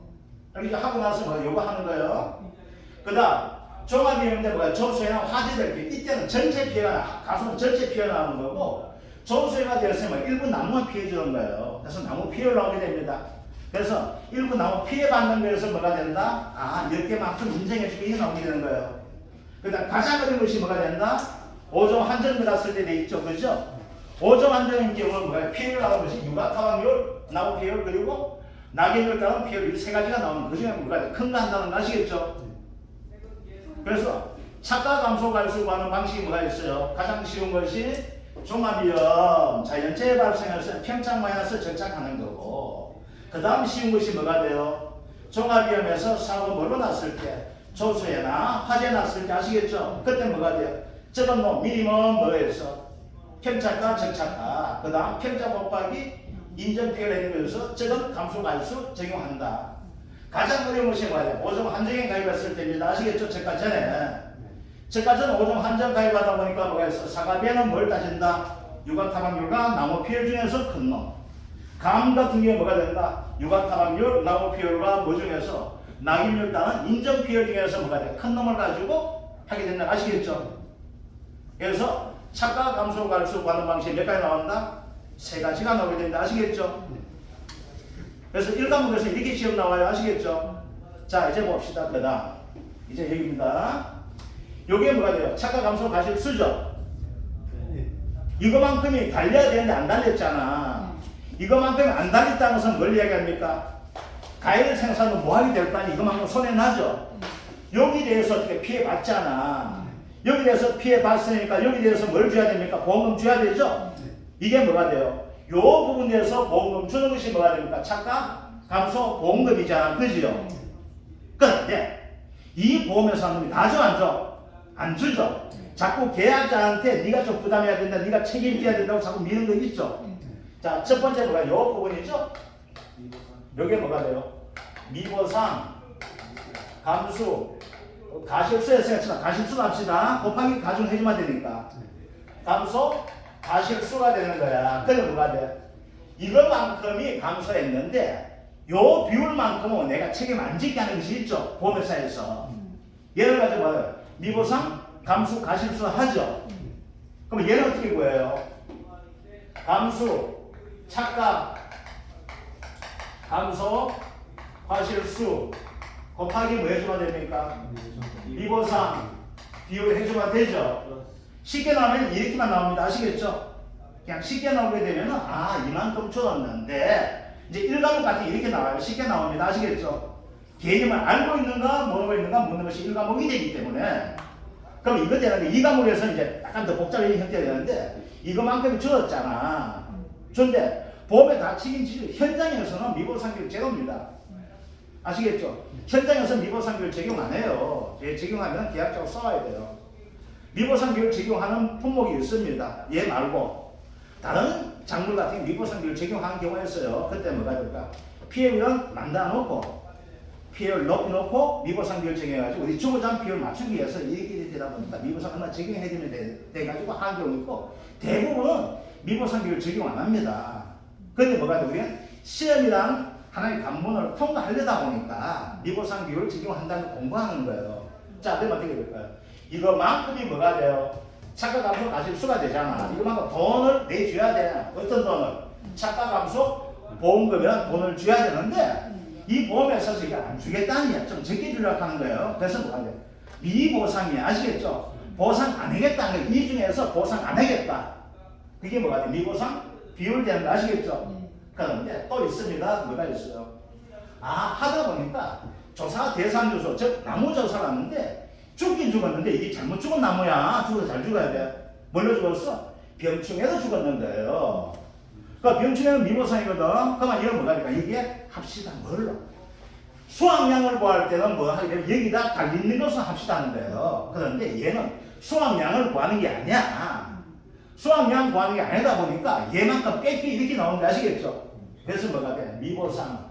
S1: 이렇게 하고 나서 뭐 요거 하는 거예요. 그 다음 종합이형인데 뭐야? 조수회나 화재될 때 이때는 전체 피해가 가수는 전체 피해 나오는 거고 조수회가 되었으면 일부 나무만 피해 주는 거예요. 그래서 나무 피해를 나오게 됩니다. 그래서 일부 나무 피해 받는 거에서 뭐가 된다? 몇 개만큼 인정해주고 이게 나오게 되는 거예요. 그 다음 가장 어려운 것이 뭐가 된다? 5종 한정 들었을 때 돼 있죠. 그죠? 5종 한정인 경우는 뭐야? 피해를 나오는 것이 육아 타방률, 나무 피해율 그리고 낙엽률 따른 피해율 이 세 가지가 나오는 그 중에 뭐가 돼? 큰 거 한다는 거 아시겠죠? 그래서 착가 감소 갈수 구하는 방식이 뭐가 있어요? 가장 쉬운 것이 종합이형 자연체에 발생해서 평착 마이너스 정착하는 거고 그 다음 쉬운 것이 뭐가 돼요? 종합이형에서 사고 뭘로 났을 때 조수해나 화재 났을 때 아시겠죠? 그때 뭐가 돼요? 적은 놈 미니멈 뭐에서 평착과 정착과 그 다음 평착 곱하기 인정 피해를 해주면서 적은 감소 갈수 적용한다. 가장 어려운 것이 뭐예요? 5종 한정에 가입했을 때입니다. 아시겠죠? 저가 전에. 저가 전 5종 한정 가입하다 보니까 뭐가 있어? 사과배는 뭘 따진다? 육아 타방률과 나무 피해율 중에서 큰 놈. 감 같은 경우에 뭐가 된다? 육아 타방률, 나무 피해율과 뭐 중에서 낙엽률 따는 인정 피해율 중에서 뭐가 돼? 큰 놈을 가지고 하게 된다. 아시겠죠? 그래서 착가 감소 갈수 구하는 방식이 몇 가지 나온다? 세 가지가 나오게 됩니다. 아시겠죠? 그래서 1과목에서 이렇게 시험 나와요. 아시겠죠? 자, 이제 봅시다. 그 다음. 이제 여기입니다. 요게 뭐가 돼요? 착가 감소 가실 수죠? 이거만큼이 달려야 되는데 안 달렸잖아. 이거만큼이 안 달렸다는 것은 뭘 이야기합니까? 가해를 생산하면 뭐 하게 될 거 아니? 이거만큼 손해나죠? 여기 대해서 어떻게 피해봤잖아. 여기 대해서 피해봤으니까 여기 대해서 뭘 줘야 됩니까? 보험금 줘야 되죠? 이게 뭐가 돼요? 요 부분에 대해서 보험금 주는 것이 뭐가 됩니까? 착각 감소 보험금이잖아. 그지요? 그런데 이 보험회사 놈이 다 줘 안 줘? 안 주죠. 자꾸 계약자한테 네가 좀 부담해야 된다, 네가 책임져야 된다고 자꾸 미는 거 있죠. 자, 첫 번째 뭐가 요 부분이죠? 요게 뭐가 돼요? 미보상 감수 가실수였으니까 가실수 합시다. 곱하기 가중해주면 되니까 감소 가실수가 되는 거야. 그럼 뭐가 돼? 이것만큼이 감소했는데 요 비율만큼은 내가 책임 안 지게 하는 것이 있죠. 보험회사에서. 예를 가지고 봐요. 미보상 감수 가실수 하죠. 그럼 얘는 어떻게 구해요? 감수 착각 감소 과실수 곱하기 뭐 해주면 됩니까? 미보상 비율 해주면 되죠. 쉽게 나오면 이렇게만 나옵니다. 아시겠죠? 그냥 쉽게 나오게 되면은 이만큼 줬는데 이제 1과목 같은 게 이렇게 나와요. 쉽게 나옵니다. 아시겠죠? 개념을 알고 있는가 모르고 있는가 묻는 것이 1과목이 되기 때문에 그럼 이거 되는데 2과목에서는 이제 약간 더 복잡한 형태가 되는데 이거만큼 줄었잖아. 그런데 보험에 다 책임지죠. 현장에서는 미보상비율 제로입니다. 아시겠죠? 현장에서 미보상비율 적용 안 해요. 적용하면 계약자로 써와야 돼요. 미보상비율 적용하는 품목이 있습니다. 얘 말고 다른 작물 같은 미보상비율 적용하는 경우가 있어요. 그때 뭐가 될까? 피해율은 만들어 놓고 피해율 높이 놓고 미보상비율 적용해가지고 우리 주거장 비율 맞추기 위해서 이렇게 되다 보니까 미보상 얼마 적용해주면 돼가지고 하는 경우 있고 대부분은 미보상비율 적용 안 합니다. 근데 뭐가 돼? 우리는 시험이란 하나의 관문을 통과하려다 보니까 미보상 비율을 적용한다는 공부하는 거예요. 자, 그럼 어떻게 될까요? 이거만큼이 뭐가 돼요? 착각 감소 가실수가 되잖아. 이거만큼 돈을 내줘야 돼. 어떤 돈을? 착각 감소 보험금이란 돈을 줘야 되는데 이 보험회사에서 이거 안 주겠다니 좀 적게 주려고 하는 거예요. 그래서 뭐가 돼요? 미보상이 아시겠죠? 보상 안 하겠다는 거예요. 이 중에서 보상 안 하겠다. 그게 뭐가 돼요? 미보상 비율 되는 거 아시겠죠? 그런데 또 있습니다. 뭐가 있어요? 하다 보니까 조사 대상 주소, 즉 나무 조사를 하는데 죽긴 죽었는데 이게 잘못 죽은 나무야. 죽어도 잘 죽어야 돼. 뭘로 죽었어? 병충해로 죽었는 거예요. 그러니까 병충해는 미보상이거든. 그러면 이건 뭐가 될까? 이게 합시다. 뭘로? 수확량을 구할 때는 뭐 하게 되면 여기다 달리는 것을 합시다 하는 거예요. 그런데 얘는 수확량을 구하는 게 아니야. 수확량 구하는 게 아니다 보니까 얘만큼 뺏기 이렇게 나오는 거 아시겠죠? 그래서 뭐가 돼? 미보상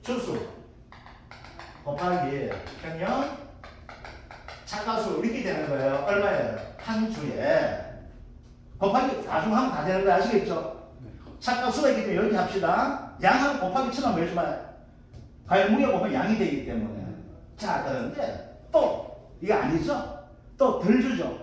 S1: 추수 곱하기 평년 착가수 이렇게 되는 거예요. 얼마예요? 한 주에 곱하기 가중하면 다 되는 거 아시겠죠? 착가수가 있기 때문에 이렇게 합시다. 양하고 곱하기 천하면 왜 주면 과연 무게 곱하면 양이 되기 때문에. 자, 그런데 또 이게 아니죠? 또 덜 주죠.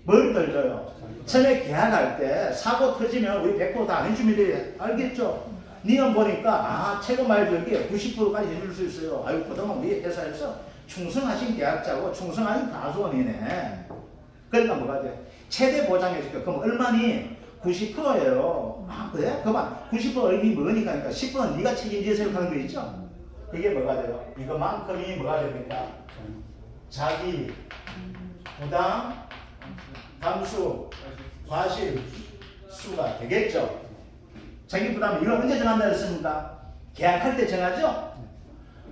S1: 뭘 덜 줘요? 처음에 계약할 때 사고 터지면 우리 100% 다 안 해줍니다. 알겠죠? 니는 보니까 최고 말절기에 90%까지 해줄 수 있어요. 아유, 그동안 우리 회사에서 충성하신 계약자고 충성하신 가수원이네. 그러니까 뭐가 돼? 최대 보장해줄게. 그럼 얼마니? 90%예요. 그래? 그만 90% 이게 뭐니까 10%는 네가 책임지세요 하는 거 있죠? 그게 뭐가 돼요? 이거만큼이 뭐가 됩니까? 자기 부담 감수 과실 수가 되겠죠. 자기 부담 이걸 언제 정한다 했습니까? 계약할 때 정하죠?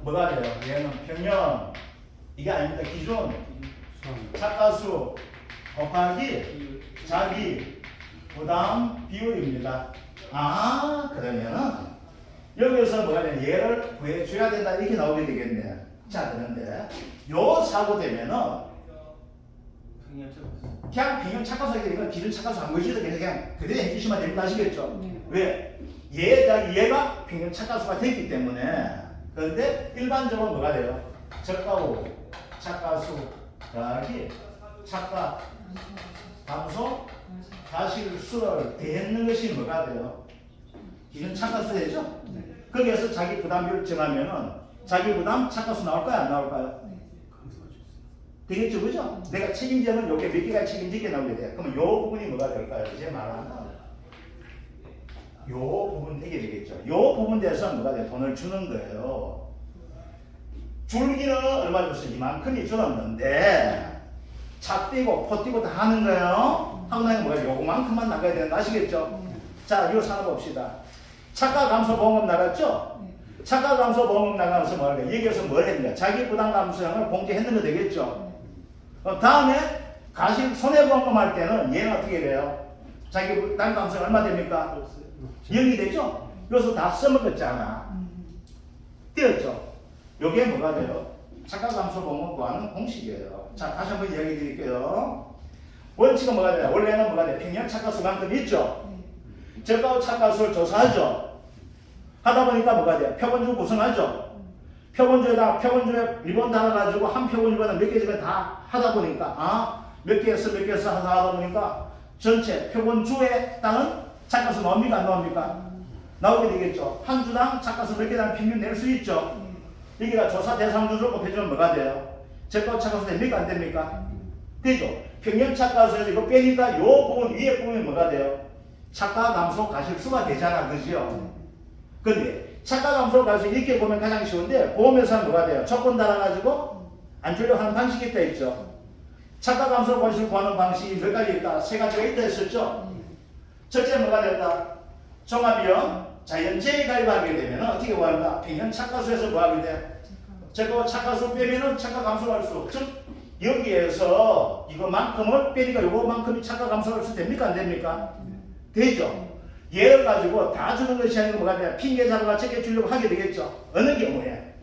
S1: 뭐가 돼요? 얘는 평년 이게 아닙니다. 기준 착가수 곱하기 자기 부담 비율입니다. 그러면은 여기서 뭐가 되냐? 얘를 구해줘야 된다 이렇게 나오게 되겠네. 자, 그런데 요 사고 되면은 그냥 평균 착가수 이건 기준 착가수 안 보여주셔도 그냥 그대로 해주시면 됩니다. 아시겠죠? 왜? 얘가 평균 착가수가 됐기 때문에. 그런데 일반적으로 뭐가 돼요? 저가후 착가수 더하기 착가 감소 가실수를 대했는 것이 뭐가 돼요? 기준 착가수 되죠? 거기에서 자기 부담비율 정하면은 자기 부담 착가수 나올까요? 안 나올까요? 되겠죠, 그죠? 내가 책임지면 요게 몇 개가 책임지게 나오게 돼. 그러면 요 부분이 뭐가 될까요? 이제 말하는 요 부분 해결되겠죠. 요 부분 대해서 뭐가 돼? 돈을 주는 거예요. 줄기는 얼마 줬어? 이만큼이 줄었는데 차 띄고 포 띄고 다 하는 거예요. 하고 나면 뭐가 요만큼만 나가야 되는 거 아시겠죠? 자, 이거 하나 봅시다. 차가 감소 보험금 나갔죠? 차가 감소 보험금 나가면서 뭐 할까요? 여기에서 뭘 했냐? 자기 부담 감소량을 공제했는 거 되겠죠? 다음에 가실 손해보험금 할 때는 얘는 어떻게 돼요? 자기 부담 감소량 얼마 됩니까? 0이 되죠? 여기서 다 써먹었잖아. 띄었죠? 요게 뭐가 돼요? 차가 감소 보험금 구하는 공식이에요. 자, 다시 한번 이야기 드릴게요. 원칙은 뭐가 돼요? 원래는 뭐가 돼요? 평년 차가수만큼 있죠? 저가 차가수를 조사하죠? 하다 보니까 뭐가 돼요? 표본주 구성하죠? 표본주에 리본 달아가지고 한 표본주마다 몇 개지가 다 하다 보니까 몇 개에서 몇 개에서 하다 보니까 전체 표본주에 따른 차가수 나옵니까? 안 나옵니까? 나오게 되겠죠? 한 주당 차가수 몇 개당 평균 낼 수 있죠? 여기가 조사 대상주를 곱해주면 뭐가 돼요? 저가 차가수 됩니까? 안 됩니까? 되죠? 평년 차가수에서 이거 빼니까 요 부분 위에 부분이 뭐가 돼요? 차가 감소 가실수가 되잖아, 그죠? 근데 차가 감소 가실수 이렇게 보면 가장 쉬운데 보험회사는 뭐가 돼요? 조건 달아가지고 안 주려고 하는 방식이 있다 있죠? 차가 감소 가실수 구하는 방식이 몇 가지 있다? 세 가지가 있다 했었죠? 첫째 뭐가 된다? 종합이형 자연재해 가입하게 되면 어떻게 구한다? 평년 차가수에서 구하게 돼? 저거 차가수 빼면은 차가 감소할 수, 즉 여기에서 이거만큼을 빼니까 요거만큼이 차가 감소할 수 됩니까? 안 됩니까? 되죠? 얘를 가지고 다 주는 것이 아니고 뭐가 돼? 핑계 잡아가 적게 주려고 하게 되겠죠? 어느 경우에?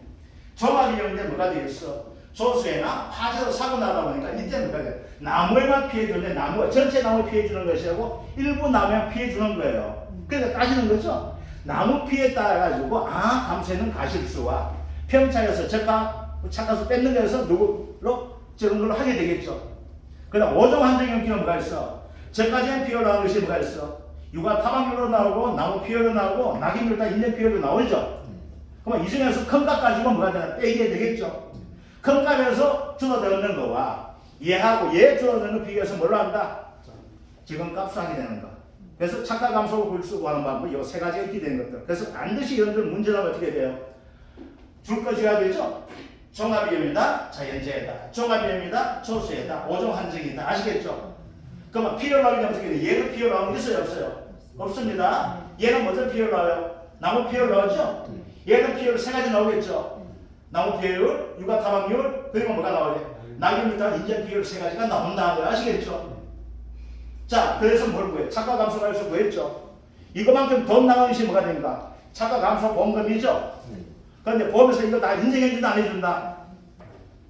S1: 종합이형인데 뭐가 되겠어? 조수에나 화재로 사고 나다 보니까 이때는 뭐가 돼? 나무에만 피해 주는데 나무가 전체 나무 피해 주는 것이 아니고 일부 나무에 피해 주는 거예요. 그러니까 따지는 거죠? 나무 피해에 따라 가지고 감소는 가실수와 평차에서 차가수 뺏는 거에서 누구로 적은 걸로 하게 되겠죠. 그다음 5종 한정형 기는 뭐가 있어? 저까지는 피해로 나오는 것이 뭐가 있어? 육아 타방률로 나오고 나무 피해로 나오고 낙인율 다 인력 피해로 나오죠. 그러면 이 중에서 큰 값 가지고 뭐가 되나 빼게 되겠죠. 큰 값에서 줄어드는 거와 얘하고 얘 줄어드는 거 비교해서 뭘로 한다? 지금 값을 하게 되는 거. 그래서 차가 감소를 굴수고 하는 방법이 이 세 가지가 있게 되는 것들. 그래서 반드시 여러분들 문제라면 어떻게 돼요? 줄 것이어야 되죠? 종합이형이다, 자연재해다. 종합이형이다, 조수해다. 5종 한정이다. 아시겠죠? 그러면 필요로 나오면 어떻게 돼요? 얘는 필요로 나오면 있어요, 없어요? 없습니다. 얘는 뭐든 필요로 나와요? 나무 필요로 나오죠? 얘는 필요로 세 가지 나오겠죠? 나무 피해율, 육아 타방률, 그리고 뭐가 나와야 돼? 낙인물과 인정 피해율 세 가지가 나온다는 거 아시겠죠? 자, 그래서 뭘 구해? 차가 감소 가지고 구했죠? 이거만큼 돈 나가는 것이 뭐가 됩니까? 차가 감소 보험금이죠? 그런데 보험에서 이거 다 인정해준다, 안 해준다?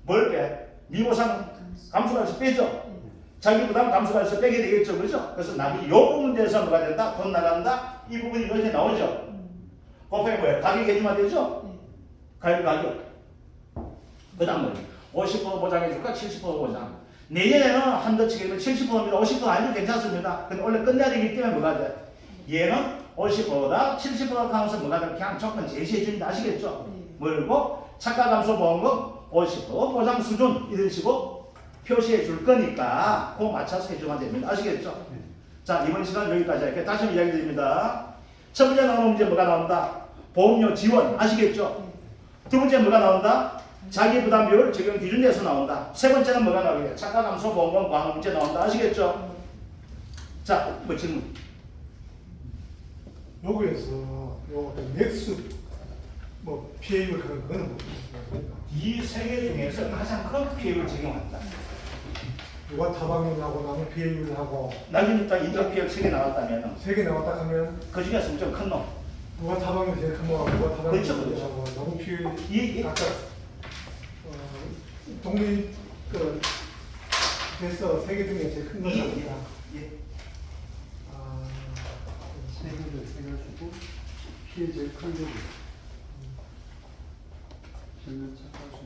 S1: 뭘 빼? 미보상 감소가서 빼죠? 자기 부담 감소가서 빼게 되겠죠, 그죠? 그래서 나중에 요 부분 대해서 뭐가 된다? 돈 나간다? 이 부분이 이렇게 나오죠? 곱하기 뭐예요? 가격 해주면 되죠? 가격. 그 다음은 50% 보장해줄까? 70% 보장. 내년에는 한도 치기면 70%입니다. 50% 아니도 괜찮습니다. 근데 원래 끝내야 되기 때문에 뭐가 돼? 얘는 50%다 70% 하면서 뭐가 돼? 그냥 조건 제시해준다. 아시겠죠? 뭐고? 차가 감소 보험금 50% 보장 수준 이런 식으로 표시해 줄 거니까 그거 맞춰서 해주면 됩니다. 아시겠죠? 자, 이번 시간 여기까지 할게요. 다시 한번 이야기 드립니다. 첫 번째 나오는 문제 뭐가 나온다? 보험료 지원. 아시겠죠? 두 번째 뭐가 나온다? 자기 부담 비율 적용 기준 내에서 나온다. 세 번째는 뭐가 나오겠냐? 차가 감소 보험금 구하는 문제 나온다. 아시겠죠? 자, 뭐 질문.
S2: 여기에서 요 맥스 뭐 피해율 그런 거는 뭐
S1: 이 세 개 중에서 가장 큰 피해를 적용한다.
S2: 누가 타방률하고 나무 피해율하고
S1: 나중에 딱 인적 피해 3개 나왔다면
S2: 세 개 나왔다 하면
S1: 그 중에서 좀 큰 놈.
S2: 누가 타방률 제일 큰 거하고 누가 타방률
S1: 그렇죠,
S2: 제일
S1: 그렇죠.
S2: 큰 거하고 나무 피해율
S1: 이
S2: 각각 독립 돼서 세 개 중에 제일 큰 건 나옵니다.
S1: 예.
S3: 세 개를 해가지고 피해 제일 큰 거고. 전면 착하수